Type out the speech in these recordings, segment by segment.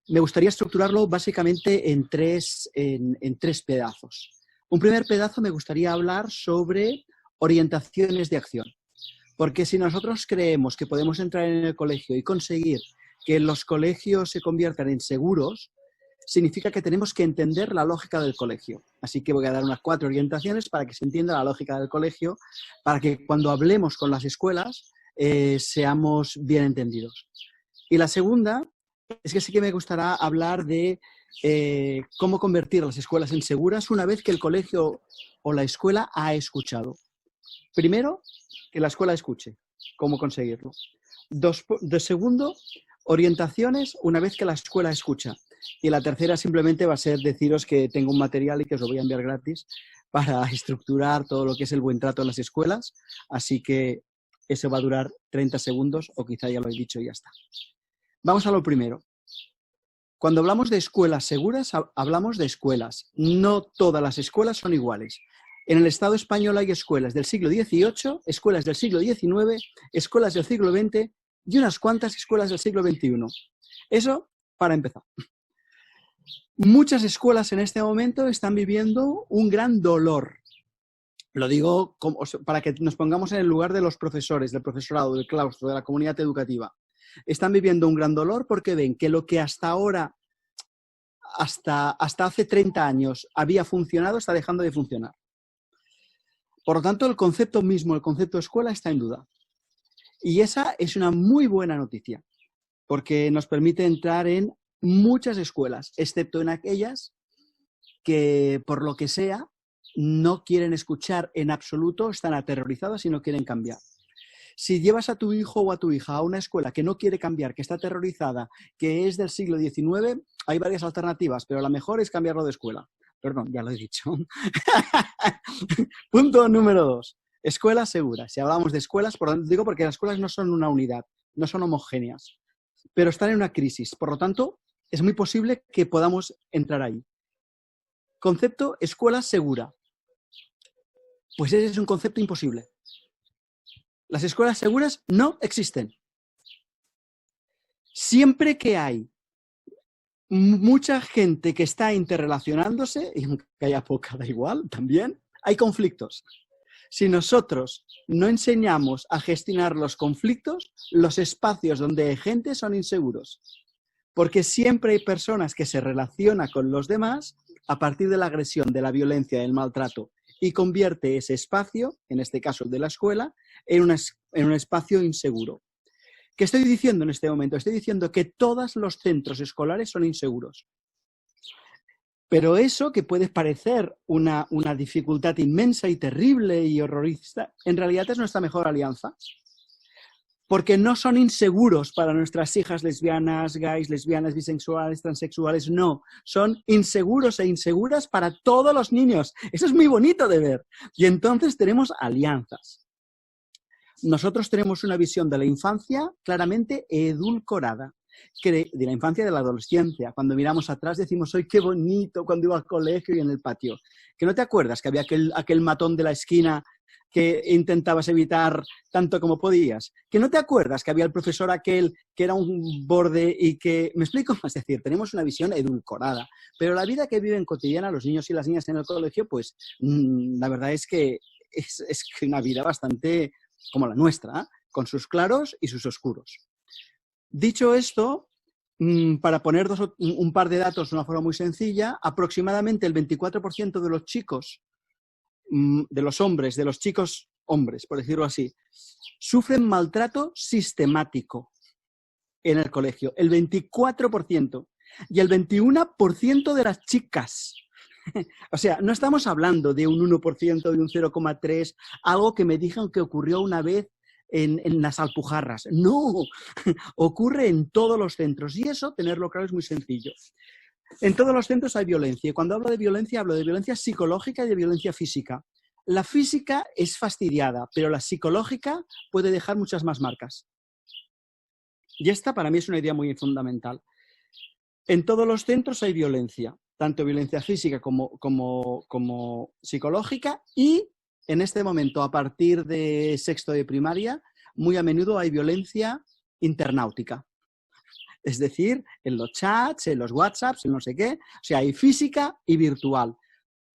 me gustaría estructurarlo básicamente en tres pedazos. Un primer pedazo me gustaría hablar sobre orientaciones de acción. Porque si nosotros creemos que podemos entrar en el colegio y conseguir que los colegios se conviertan en seguros, significa que tenemos que entender la lógica del colegio. Así que voy a dar unas 4 orientaciones para que se entienda la lógica del colegio, para que cuando hablemos con las escuelas seamos bien entendidos. Y la segunda es que sí que me gustará hablar de cómo convertir las escuelas en seguras una vez que el colegio o la escuela ha escuchado. Primero, que la escuela escuche. ¿Cómo conseguirlo? De segundo, orientaciones una vez que la escuela escucha. Y la tercera simplemente va a ser deciros que tengo un material y que os lo voy a enviar gratis para estructurar todo lo que es el buen trato en las escuelas. Así que eso va a durar 30 segundos o quizá ya lo he dicho y ya está. Vamos a lo primero. Cuando hablamos de escuelas seguras, hablamos de escuelas. No todas las escuelas son iguales. En el Estado español hay escuelas del siglo XVIII, escuelas del siglo XIX, escuelas del siglo XX y unas cuantas escuelas del siglo XXI. Eso para empezar. Muchas escuelas en este momento están viviendo un gran dolor. Lo digo para que nos pongamos en el lugar de los profesores, del profesorado, del claustro, de la comunidad educativa. Están viviendo un gran dolor porque ven que lo que hasta ahora, hasta hace 30 años había funcionado, está dejando de funcionar. Por lo tanto, el concepto mismo, el concepto escuela, está en duda. Y esa es una muy buena noticia, porque nos permite entrar en muchas escuelas, excepto en aquellas que, por lo que sea, no quieren escuchar en absoluto, están aterrorizadas y no quieren cambiar. Si llevas a tu hijo o a tu hija a una escuela que no quiere cambiar, que está aterrorizada, que es del siglo XIX, hay varias alternativas, pero la mejor es cambiarlo de escuela. Perdón, ya lo he dicho. Punto número 2. Escuelas seguras. Si hablamos de escuelas, digo porque las escuelas no son una unidad, no son homogéneas, pero están en una crisis. Por lo tanto, es muy posible que podamos entrar ahí. Concepto escuela segura. Pues ese es un concepto imposible. Las escuelas seguras no existen. Siempre que hay mucha gente que está interrelacionándose, y aunque haya poca, da igual, también, hay conflictos. Si nosotros no enseñamos a gestionar los conflictos, los espacios donde hay gente son inseguros. Porque siempre hay personas que se relacionan con los demás a partir de la agresión, de la violencia, del maltrato, y convierte ese espacio, en este caso el de la escuela, en un espacio inseguro. ¿Qué estoy diciendo en este momento? Estoy diciendo que todos los centros escolares son inseguros. Pero eso, que puede parecer una dificultad inmensa y terrible y horrorista, en realidad es nuestra mejor alianza. Porque no son inseguros para nuestras hijas lesbianas, gays, lesbianas, bisexuales, transexuales, no. Son inseguros e inseguras para todos los niños. Eso es muy bonito de ver. Y entonces tenemos alianzas. Nosotros tenemos una visión de la infancia claramente edulcorada, de la infancia y de la adolescencia. Cuando miramos atrás decimos, ¡ay, qué bonito! Cuando iba al colegio y en el patio. ¿Que no te acuerdas que había aquel matón de la esquina que intentabas evitar tanto como podías? ¿Que no te acuerdas que había el profesor aquel que era un borde y que... ¿Me explico? Es decir, tenemos una visión edulcorada. Pero la vida que viven cotidiana los niños y las niñas en el colegio, pues la verdad es que es una vida bastante como la nuestra, ¿eh? Con sus claros y sus oscuros. Dicho esto, para poner un par de datos de una forma muy sencilla, aproximadamente el 24% de los chicos, de los hombres, de los chicos hombres, por decirlo así, sufren maltrato sistemático en el colegio. El 24%. Y el 21% de las chicas. O sea, no estamos hablando de un 1%, de un 0,3%, algo que me dijeron que ocurrió una vez en las Alpujarras. No, ocurre en todos los centros. Y eso, tenerlo claro, es muy sencillo. En todos los centros hay violencia. Y cuando hablo de violencia psicológica y de violencia física. La física es fastidiada, pero la psicológica puede dejar muchas más marcas. Y esta para mí es una idea muy fundamental. En todos los centros hay violencia, tanto violencia física como psicológica, y en este momento, a partir de sexto de primaria, muy a menudo hay violencia internáutica. Es decir, en los chats, en los WhatsApps, en no sé qué. O sea, hay física y virtual.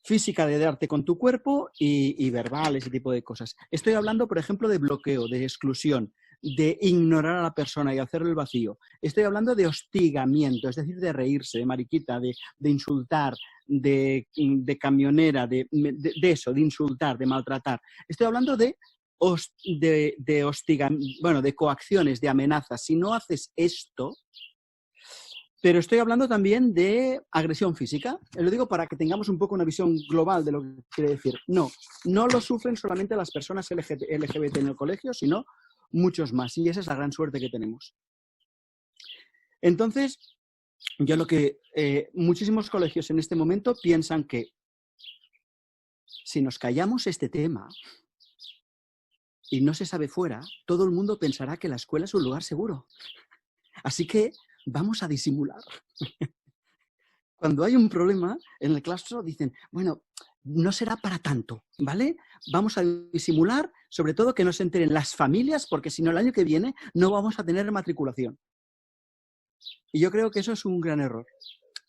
Física de darte con tu cuerpo y verbal, ese tipo de cosas. Estoy hablando, por ejemplo, de bloqueo, de exclusión, de ignorar a la persona y hacerle el vacío. Estoy hablando de hostigamiento, es decir, de reírse, de mariquita, de insultar, de camionera, de eso, de insultar, de maltratar. Estoy hablando de bueno, de coacciones, de amenazas. Si no haces esto... Pero estoy hablando también de agresión física. Lo digo para que tengamos un poco una visión global de lo que quiere decir. No lo sufren solamente las personas LGBT en el colegio, sino muchos más. Y esa es la gran suerte que tenemos. Entonces, yo lo que muchísimos colegios en este momento piensan que si nos callamos este tema y no se sabe fuera, todo el mundo pensará que la escuela es un lugar seguro. Así que vamos a disimular. Cuando hay un problema en el claustro dicen, bueno, no será para tanto, ¿vale? Vamos a disimular, sobre todo que no se enteren las familias, porque si no el año que viene no vamos a tener matriculación. Y yo creo que eso es un gran error.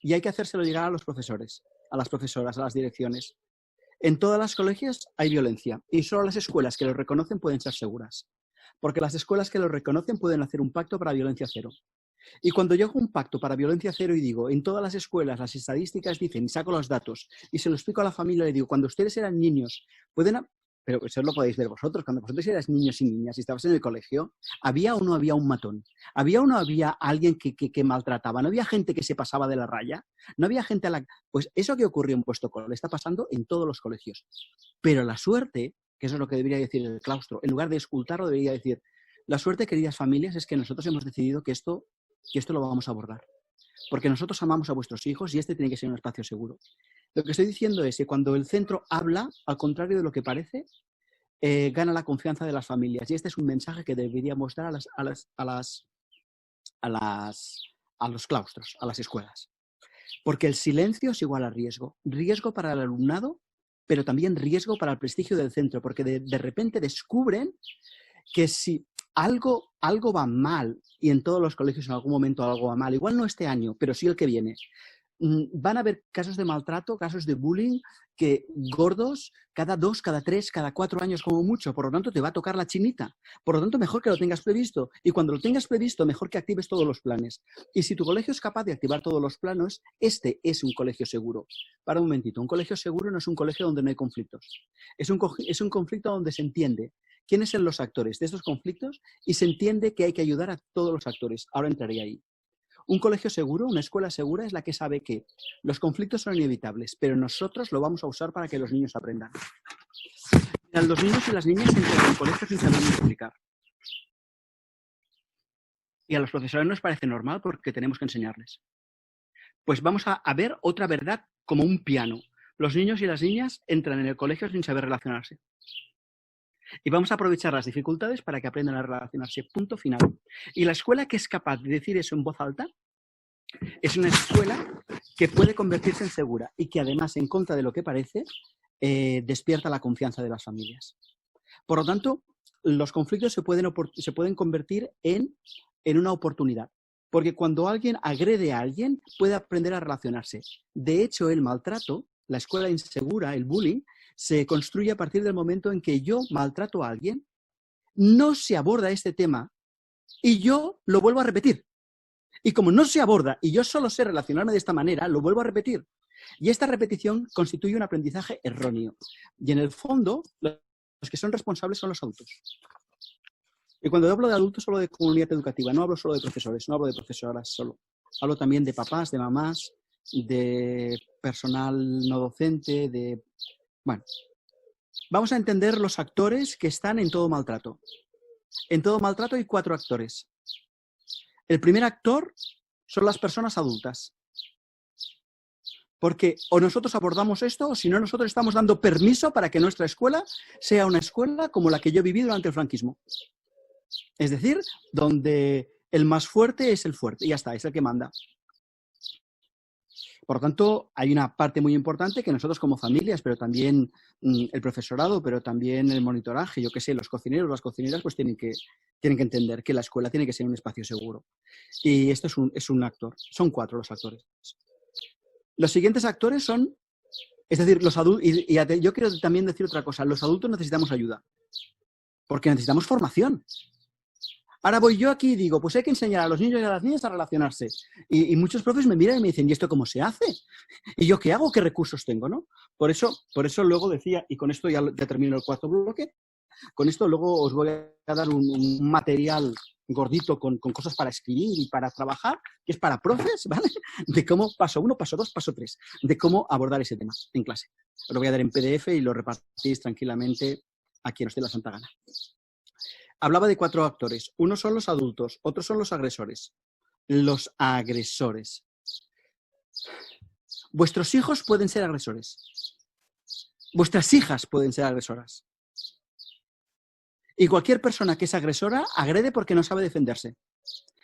Y hay que hacérselo llegar a los profesores, a las profesoras, a las direcciones. En todas las colegios hay violencia y solo las escuelas que lo reconocen pueden ser seguras. Porque las escuelas que lo reconocen pueden hacer un pacto para violencia cero. Y cuando yo hago un pacto para violencia cero y digo, en todas las escuelas las estadísticas dicen, y saco los datos, y se lo explico a la familia, le digo, cuando ustedes eran niños, pero eso lo podéis ver vosotros, cuando vosotros eras niños y niñas y estabas en el colegio, ¿había o no había un matón? ¿Había o no había alguien que maltrataba? ¿No había gente que se pasaba de la raya? ¿No había gente a la... Pues eso que ocurrió en vuestro cole está pasando en todos los colegios. Pero la suerte, que eso es lo que debería decir el claustro, en lugar de escultarlo, debería decir, la suerte, queridas familias, es que nosotros hemos decidido que esto lo vamos a abordar. Porque nosotros amamos a vuestros hijos y este tiene que ser un espacio seguro. Lo que estoy diciendo es que cuando el centro habla, al contrario de lo que parece, gana la confianza de las familias. Y este es un mensaje que deberíamos dar a los claustros, a las escuelas. Porque el silencio es igual a riesgo. Riesgo para el alumnado, pero también riesgo para el prestigio del centro. Porque de repente descubren que si algo va mal, y en todos los colegios en algún momento algo va mal, igual no este año, pero sí el que viene, van a haber casos de maltrato, casos de bullying, que gordos cada 2, cada 3, cada 4 años como mucho. Por lo tanto, te va a tocar la chinita. Por lo tanto, mejor que lo tengas previsto. Y cuando lo tengas previsto, mejor que actives todos los planes. Y si tu colegio es capaz de activar todos los planos, este es un colegio seguro. Para un momentito, un colegio seguro no es un colegio donde no hay conflictos. Es un conflicto donde se entiende quiénes son los actores de estos conflictos y se entiende que hay que ayudar a todos los actores. Ahora entraré ahí. Un colegio seguro, una escuela segura, es la que sabe que los conflictos son inevitables, pero nosotros lo vamos a usar para que los niños aprendan. Los niños y las niñas entran en el colegio sin saber explicar. Y a los profesores nos parece normal porque tenemos que enseñarles. Pues vamos a ver otra verdad como un piano. Los niños y las niñas entran en el colegio sin saber relacionarse. Y vamos a aprovechar las dificultades para que aprendan a relacionarse. Punto final. Y la escuela que es capaz de decir eso en voz alta es una escuela que puede convertirse en segura y que además, en contra de lo que parece, despierta la confianza de las familias. Por lo tanto, los conflictos se pueden convertir en una oportunidad. Porque cuando alguien agrede a alguien, puede aprender a relacionarse. De hecho, el maltrato, la escuela insegura, el bullying, se construye a partir del momento en que yo maltrato a alguien, no se aborda este tema y yo lo vuelvo a repetir. Y como no se aborda y yo solo sé relacionarme de esta manera, lo vuelvo a repetir. Y esta repetición constituye un aprendizaje erróneo. Y en el fondo, los que son responsables son los adultos. Y cuando hablo de adultos, hablo de comunidad educativa. No hablo solo de profesores, no hablo de profesoras solo. Hablo también de papás, de mamás, de personal no docente, de... Bueno, vamos a entender los actores que están en todo maltrato. En todo maltrato hay 4 actores. El primer actor son las personas adultas. Porque o nosotros abordamos esto, o si no, nosotros estamos dando permiso para que nuestra escuela sea una escuela como la que yo viví durante el franquismo. Es decir, donde el más fuerte es el fuerte. Y ya está, es el que manda. Por lo tanto, hay una parte muy importante que nosotros como familias, pero también el profesorado, pero también el monitoraje, yo qué sé, los cocineros, las cocineras, pues tienen que entender que la escuela tiene que ser un espacio seguro. Y esto es un actor. Son 4 los actores. Los siguientes actores son, es decir, los adultos, y yo quiero también decir otra cosa, los adultos necesitamos ayuda, porque necesitamos formación. Ahora voy yo aquí y digo, pues hay que enseñar a los niños y a las niñas a relacionarse. Y muchos profes me miran y me dicen, ¿y esto cómo se hace? ¿Y yo qué hago? ¿Qué recursos tengo? ¿No? Por eso luego decía, y con esto ya termino el 4º bloque, con esto luego os voy a dar un material gordito con cosas para escribir y para trabajar, que es para profes, ¿vale? De cómo paso 1, paso 2, paso 3, de cómo abordar ese tema en clase. Os lo voy a dar en PDF y lo repartís tranquilamente a quien os dé la santa gana. Hablaba de 4 actores. Uno son los adultos, otros son los agresores. Los agresores. Vuestros hijos pueden ser agresores. Vuestras hijas pueden ser agresoras. Y cualquier persona que es agresora agrede porque no sabe defenderse,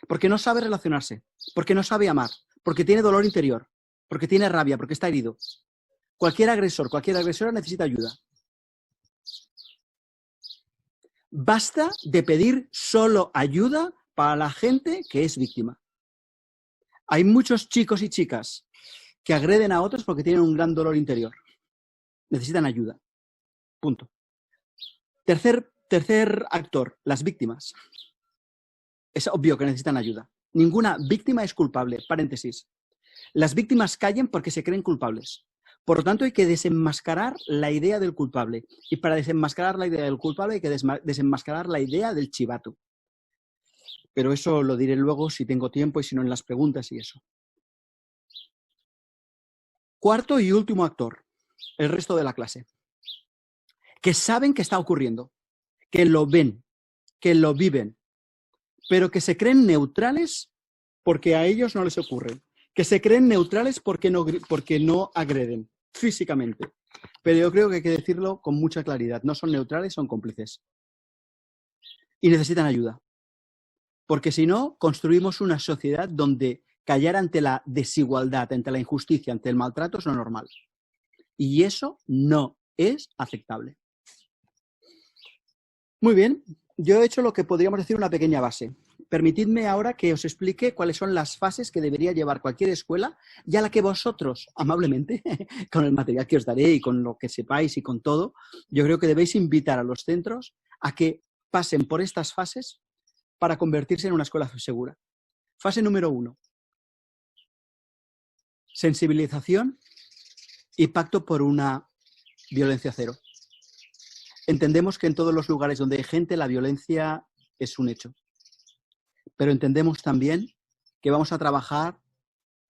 porque no sabe relacionarse, porque no sabe amar, porque tiene dolor interior, porque tiene rabia, porque está herido. Cualquier agresor, cualquier agresora necesita ayuda. Basta de pedir solo ayuda para la gente que es víctima. Hay muchos chicos y chicas que agreden a otros porque tienen un gran dolor interior. Necesitan ayuda. Punto. Tercer actor, las víctimas. Es obvio que necesitan ayuda. Ninguna víctima es culpable. Paréntesis. Las víctimas callan porque se creen culpables. Por lo tanto, hay que desenmascarar la idea del culpable. Y para desenmascarar la idea del culpable hay que desenmascarar la idea del chivato. Pero eso lo diré luego si tengo tiempo y si no en las preguntas y eso. 4º y último actor, el resto de la clase. Que saben que está ocurriendo, que lo ven, que lo viven, pero que se creen neutrales porque a ellos no les ocurre. Que se creen neutrales porque no agreden físicamente. Pero yo creo que hay que decirlo con mucha claridad. No son neutrales, son cómplices. Y necesitan ayuda. Porque si no, construimos una sociedad donde callar ante la desigualdad, ante la injusticia, ante el maltrato es lo normal. Y eso no es aceptable. Muy bien, yo he hecho lo que podríamos decir una pequeña base. Permitidme ahora que os explique cuáles son las fases que debería llevar cualquier escuela y a la que vosotros, amablemente, con el material que os daré y con lo que sepáis y con todo, yo creo que debéis invitar a los centros a que pasen por estas fases para convertirse en una escuela segura. Fase número 1. Sensibilización y pacto por una violencia cero. Entendemos que en todos los lugares donde hay gente la violencia es un hecho. Pero entendemos también que vamos a trabajar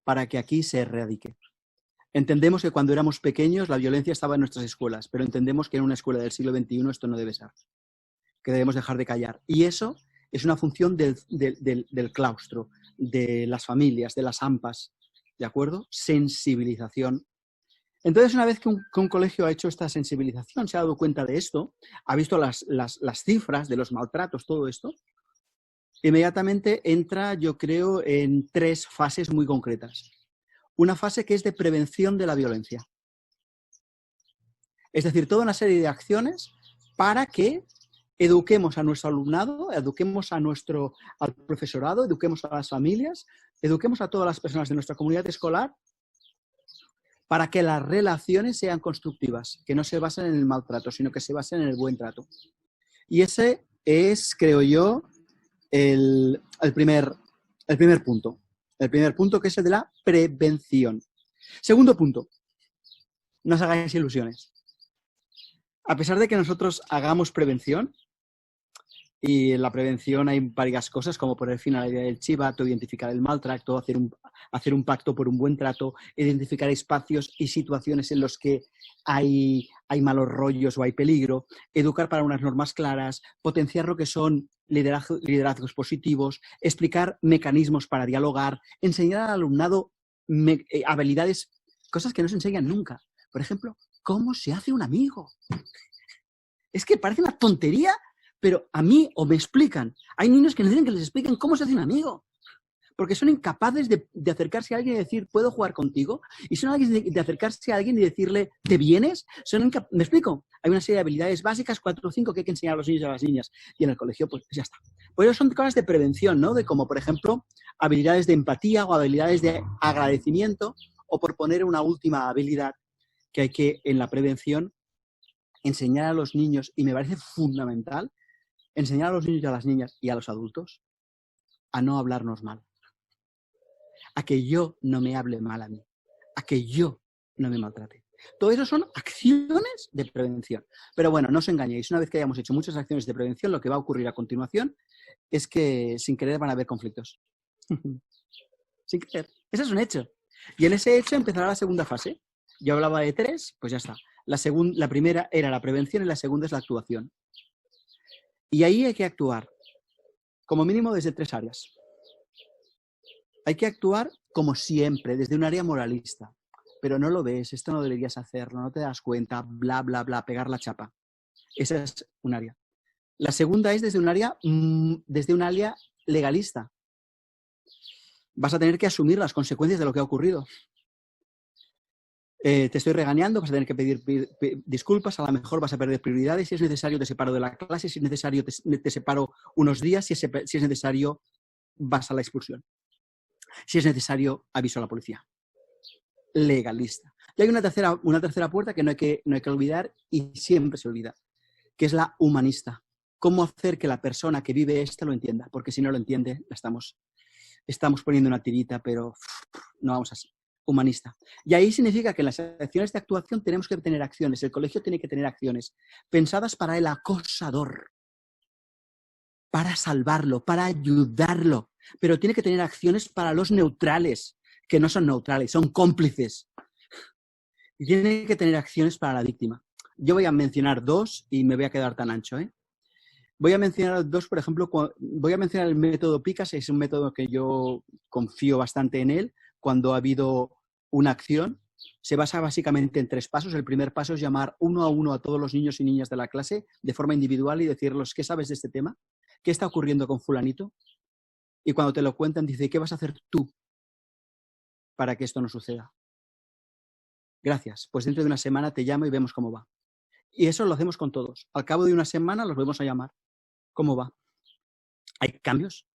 para que aquí se erradique. Entendemos que cuando éramos pequeños la violencia estaba en nuestras escuelas, pero entendemos que en una escuela del siglo XXI esto no debe ser, que debemos dejar de callar. Y eso es una función del claustro, de las familias, de las AMPAs, ¿de acuerdo? Sensibilización. Entonces, una vez que un colegio ha hecho esta sensibilización, se ha dado cuenta de esto, ha visto las cifras de los maltratos, todo esto, inmediatamente entra, yo creo, en 3 fases muy concretas. Una fase que es de prevención de la violencia. Es decir, toda una serie de acciones para que eduquemos a nuestro alumnado, eduquemos al profesorado, eduquemos a las familias, eduquemos a todas las personas de nuestra comunidad escolar para que las relaciones sean constructivas, que no se basen en el maltrato, sino que se basen en el buen trato. Y ese es, creo yo, el primer punto. El primer punto, que es el de la prevención. Segundo punto, no os hagáis ilusiones. A pesar de que nosotros hagamos prevención, y en la prevención hay varias cosas, como poner fin a la idea del chivato, identificar el maltrato, hacer un pacto por un buen trato, identificar espacios y situaciones en los que hay malos rollos o hay peligro, educar para unas normas claras, potenciar lo que son liderazgos positivos, explicar mecanismos para dialogar, enseñar al alumnado habilidades, cosas que no se enseñan nunca. Por ejemplo, ¿cómo se hace un amigo? Es que parece una tontería, pero a mí o me explican. Hay niños que necesitan que les expliquen cómo se hace un amigo. porque son incapaces de acercarse a alguien y decir, ¿puedo jugar contigo? Y son de acercarse a alguien y decirle, ¿te vienes? ¿Me explico? Hay una serie de habilidades básicas, 4 o 5, que hay que enseñar a los niños y a las niñas. Y en el colegio, pues ya está. Pues eso son cosas de prevención, ¿no? De como, por ejemplo, habilidades de empatía o habilidades de agradecimiento, o por poner una última habilidad que hay que, en la prevención, enseñar a los niños, y me parece fundamental, enseñar a los niños y a las niñas y a los adultos a no hablarnos mal. A que yo no me hable mal a mí. A que yo no me maltrate. Todo eso son acciones de prevención. Pero bueno, no os engañéis. Una vez que hayamos hecho muchas acciones de prevención, lo que va a ocurrir a continuación es que sin querer van a haber conflictos. Sin querer. Ese es un hecho. Y en ese hecho empezará la segunda fase. Yo hablaba de 3, pues ya está. La primera era la prevención y la segunda es la actuación. Y ahí hay que actuar, como mínimo, desde 3 áreas. Hay que actuar como siempre, desde un área moralista. Pero no lo ves, esto no deberías hacerlo, no te das cuenta, bla, bla, bla, pegar la chapa. Esa es un área. La segunda es desde un área legalista. Vas a tener que asumir las consecuencias de lo que ha ocurrido. Te estoy regañando, vas a tener que pedir disculpas, a lo mejor vas a perder prioridades, si es necesario te separo de la clase, si es necesario te separo unos días, si es necesario vas a la expulsión. Si es necesario, aviso a la policía. Legalista. Y hay una tercera puerta que no hay que olvidar, y siempre se olvida, que es la humanista. Cómo hacer que la persona que vive esto lo entienda, porque si no lo entiende, estamos poniendo una tirita, pero no vamos así. Humanista. Y ahí significa que en las acciones de actuación tenemos que tener acciones, el colegio tiene que tener acciones pensadas para el acosador, para salvarlo, para ayudarlo, pero tiene que tener acciones para los neutrales, que no son neutrales, son cómplices. Y tiene que tener acciones para la víctima. Yo voy a mencionar 2 y me voy a quedar tan ancho, ¿eh? Voy a mencionar 2, por ejemplo, voy a mencionar el método PICAS, es un método que yo confío bastante en él. Cuando ha habido una acción, se basa básicamente en 3 pasos. El primer paso es llamar uno a uno a todos los niños y niñas de la clase de forma individual y decirles, ¿qué sabes de este tema? ¿Qué está ocurriendo con fulanito? Y cuando te lo cuentan, dice, ¿qué vas a hacer tú para que esto no suceda? Gracias, pues dentro de una semana te llamo y vemos cómo va. Y eso lo hacemos con todos. Al cabo de una semana los volvemos a llamar. ¿Cómo va? ¿Hay cambios?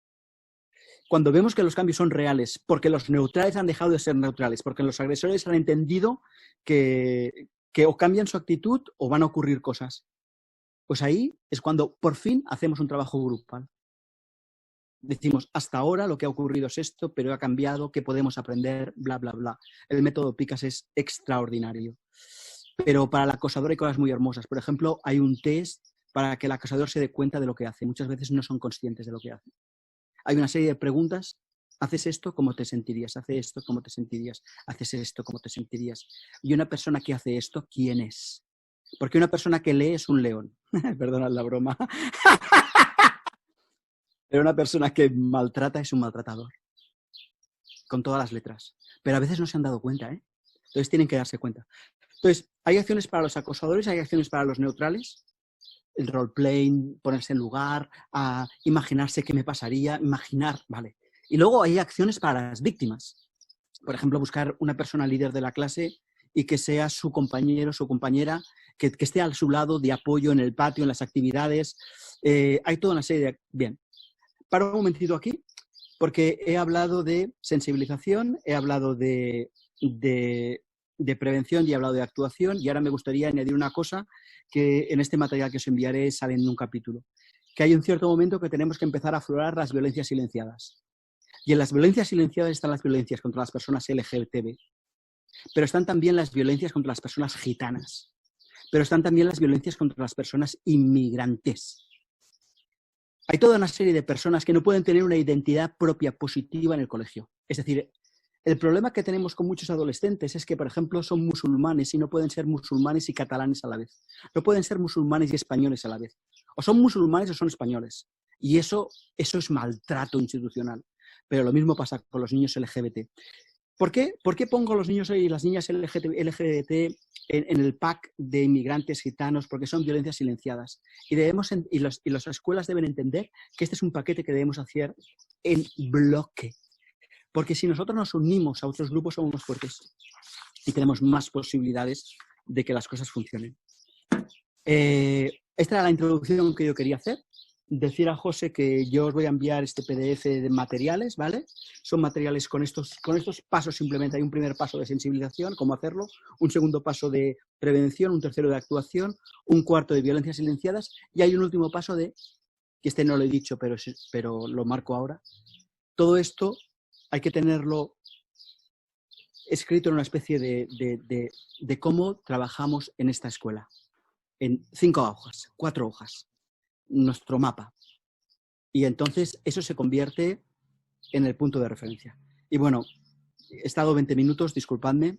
Cuando vemos que los cambios son reales, porque los neutrales han dejado de ser neutrales, porque los agresores han entendido que o cambian su actitud o van a ocurrir cosas, pues ahí es cuando por fin hacemos un trabajo grupal. Decimos, hasta ahora lo que ha ocurrido es esto, pero ha cambiado, ¿qué podemos aprender? Bla, bla, bla. El método PICAS es extraordinario. Pero para el acosador hay cosas muy hermosas. Por ejemplo, hay un test para que el acosador se dé cuenta de lo que hace. Muchas veces no son conscientes de lo que hace. Hay una serie de preguntas. ¿Haces esto? ¿Cómo te sentirías? ¿Haces esto? ¿Cómo te sentirías? ¿Haces esto? ¿Cómo te sentirías? Y una persona que hace esto, ¿quién es? Porque una persona que lee es un león. Perdonad la broma. Pero una persona que maltrata es un maltratador. Con todas las letras. Pero a veces no se han dado cuenta, ¿eh? Entonces tienen que darse cuenta. Entonces, hay acciones para los acosadores, hay acciones para los neutrales. El role-playing, ponerse en lugar, a imaginarse qué me pasaría, imaginar, vale. Y luego hay acciones para las víctimas. Por ejemplo, buscar una persona líder de la clase y que sea su compañero, su compañera, que esté a su lado de apoyo en el patio, en las actividades. Hay toda una serie de... Bien, paro un momentito aquí, porque he hablado de sensibilización, he hablado de prevención y he hablado de actuación, y ahora me gustaría añadir una cosa que en este material que os enviaré sale en un capítulo, que hay un cierto momento que tenemos que empezar a aflorar las violencias silenciadas. Y en las violencias silenciadas están las violencias contra las personas LGTB, pero están también las violencias contra las personas gitanas, pero están también las violencias contra las personas inmigrantes. Hay toda una serie de personas que no pueden tener una identidad propia positiva en el colegio. Es decir, el problema que tenemos con muchos adolescentes es que, por ejemplo, son musulmanes y no pueden ser musulmanes y catalanes a la vez. No pueden ser musulmanes y españoles a la vez. O son musulmanes o son españoles. Y eso es maltrato institucional. Pero lo mismo pasa con los niños LGBT. ¿Por qué pongo a los niños y las niñas LGBT en el pack de inmigrantes gitanos? Porque son violencias silenciadas. Y las escuelas deben entender que este es un paquete que debemos hacer en bloque. Porque si nosotros nos unimos a otros grupos, somos más fuertes y tenemos más posibilidades de que las cosas funcionen. Esta era la introducción que yo quería hacer. Decir a José que yo os voy a enviar este PDF de materiales, ¿vale? Son materiales con estos pasos simplemente. Hay un primer paso de sensibilización, cómo hacerlo, un segundo paso de prevención, un tercero de actuación, un cuarto de violencias silenciadas y hay un último paso de, que este no lo he dicho, pero lo marco ahora. Todo esto hay que tenerlo escrito en una especie de cómo trabajamos en esta escuela. En 5 hojas, 4 hojas, nuestro mapa. Y entonces eso se convierte en el punto de referencia. Y bueno, he estado 20 minutos, disculpadme.